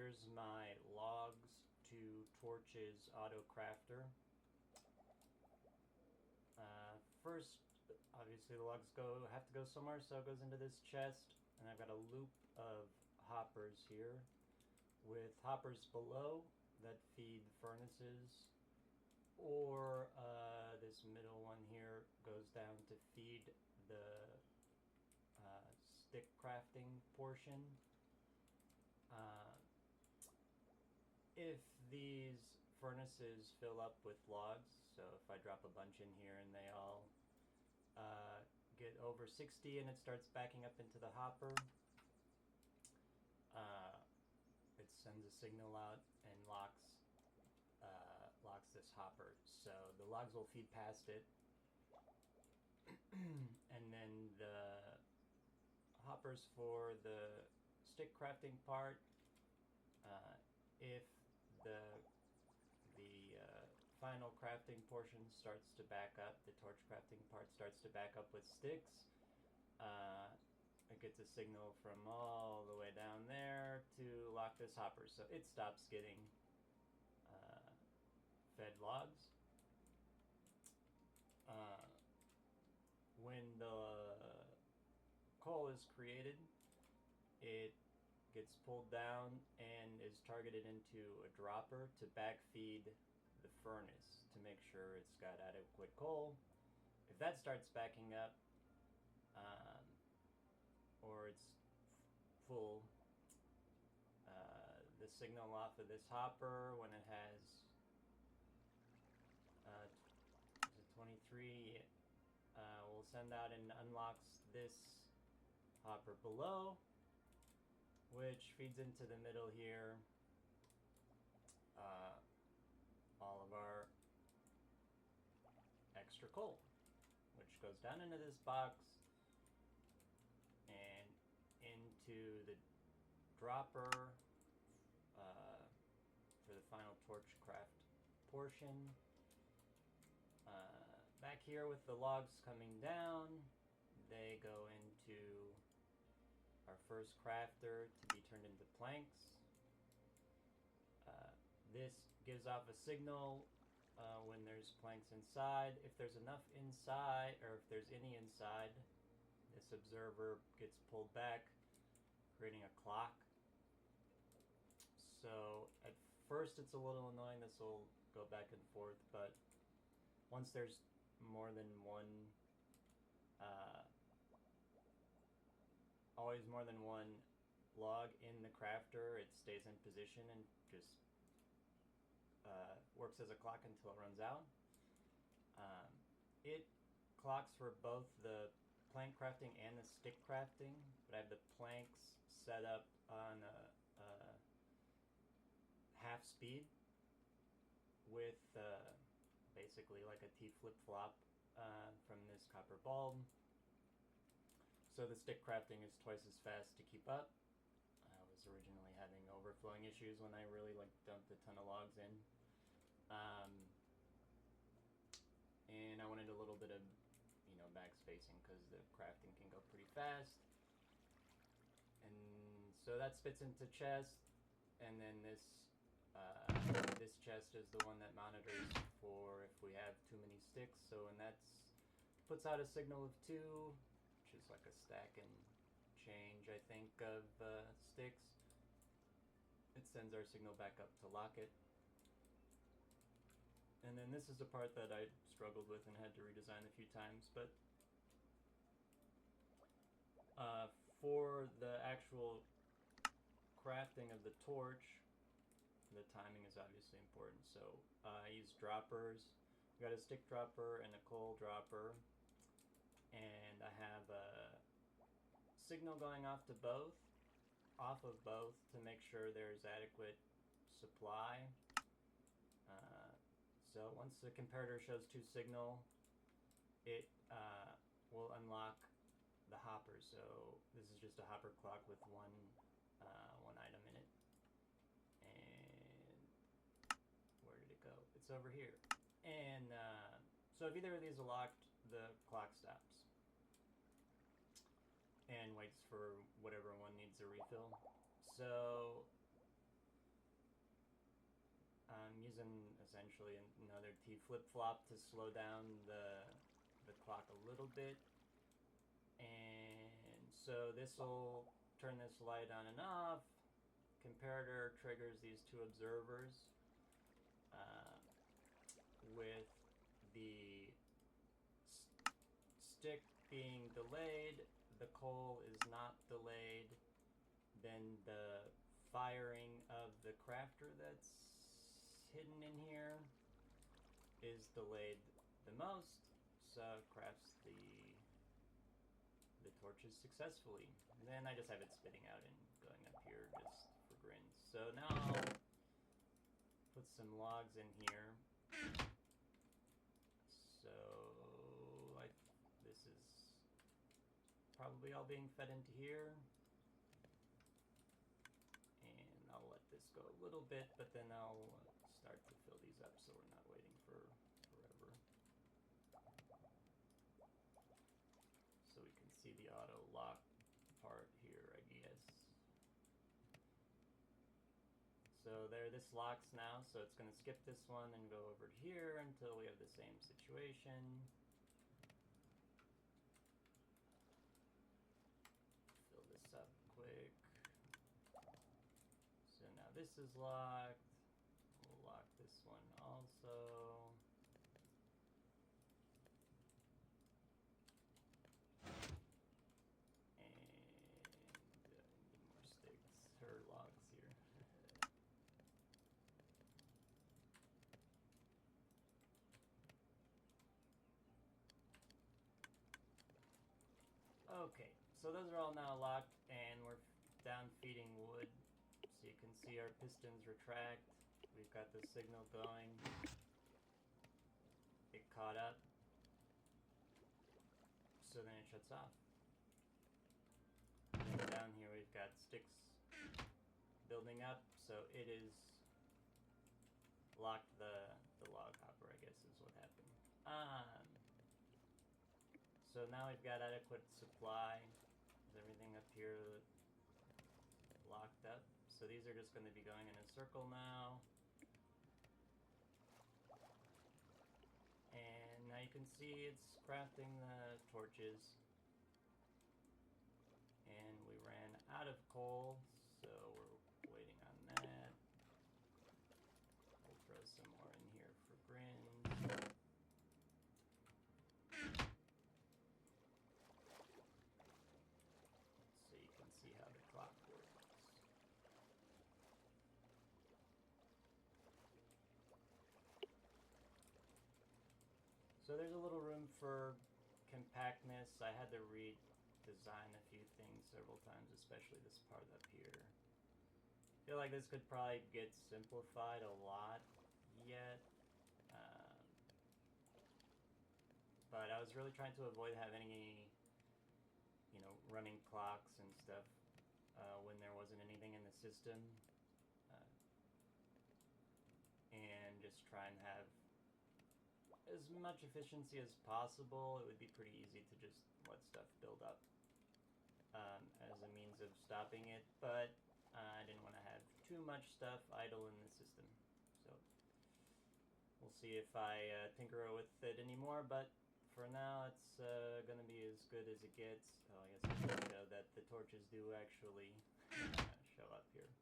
here's my logs to torches auto crafter. First, obviously the logs have to go somewhere, so it goes into this chest, and I've got a loop of hoppers here with hoppers below that feed the furnaces, or this middle one here goes down to feed the stick crafting portion. If these furnaces fill up with logs, so if I drop a bunch in here and they all get over 60 and it starts backing up into the hopper, it sends a signal out and locks this hopper. So the logs will feed past it, and then the hoppers for the stick crafting part, if the final crafting portion starts to back up, the torch crafting part starts to back up with sticks, it gets a signal from all the way down there to lock this hopper, so it stops getting fed logs. When the coal is created, it gets pulled down and is targeted into a dropper to backfeed the furnace to make sure it's got adequate coal. If that starts backing up, or it's full, the signal off of this hopper when it has 23 will send out and unlocks this hopper below, which feeds into the middle here all of our extra coal, which goes down into this box and into the dropper for the final torch craft portion. Back here with the logs coming down, they go into our first crafter to be turned into planks. This gives off a signal when there's planks inside. If there's enough inside, or if there's any inside, this observer gets pulled back, creating a clock. So at first it's a little annoying, this will go back and forth, but once there's more than one, always more than one log in the crafter, it stays in position and just works as a clock until it runs out. It clocks for both the plank crafting and the stick crafting, but I have the planks set up on a half speed with basically like a T flip-flop from this copper bulb. So the stick crafting is twice as fast to keep up. I was originally having overflowing issues when I really dumped a ton of logs in. And I wanted a little bit of, back spacing because the crafting can go pretty fast. And so that spits into chest, and then this this chest is the one that monitors for if we have too many sticks. So when that puts out a signal of 2, which is like a stack and change, I think, of sticks, it sends our signal back up to lock it. And then this is a part that I struggled with and had to redesign a few times, but for the actual crafting of the torch, the timing is obviously important. So I use droppers. I've got a stick dropper and a coal dropper, and I have a signal going off of both to make sure there's adequate supply. So once the comparator shows 2 signal, it will unlock the hopper. So this is just a hopper clock with one item in it. And where did it go? It's over here. And so if either of these are locked, the clock stops and waits for whatever one needs a refill. So using essentially another T flip-flop to slow down the clock a little bit. And so this will turn this light on and off. Comparator triggers these two observers. With the stick being delayed, the coal is not delayed, then the firing of the crafter that's hidden in here is delayed the most, so it crafts the torches successfully. And then I just have it spitting out and going up here just for grins. So now I'll put some logs in here. So this is probably all being fed into here. And I'll let this go a little bit, but then I'll start to fill these up so we're not waiting for forever. So we can see the auto lock part here, I guess. So there, this locks now, so it's going to skip this one and go over to here until we have the same situation. Fill this up quick. So now this is locked. We'll lock this one also. And need more sticks or logs here. Okay, so those are all now locked, and we're down feeding wood. So you can see our pistons retract. We've got the signal going. It caught up. So then it shuts off. And down here we've got sticks building up, so it is locked the log hopper, I guess is what happened. So now we've got adequate supply. Is everything up here locked up? So these are just going to be going in a circle now. And now you can see it's crafting the torches. And we ran out of coal, so we're waiting on that. We'll throw some more in here for grins. So you can see how the clock works. So there's a little room for compactness. I had to redesign a few things several times, especially this part up here. I feel like this could probably get simplified a lot yet. But I was really trying to avoid having any, running clocks and stuff when there wasn't anything in the system. And just try and have as much efficiency as possible. It would be pretty easy to just let stuff build up as a means of stopping it, but I didn't want to have too much stuff idle in the system. So we'll see if I tinker with it anymore, but for now it's going to be as good as it gets. Oh, I guess I should show that the torches do actually show up here.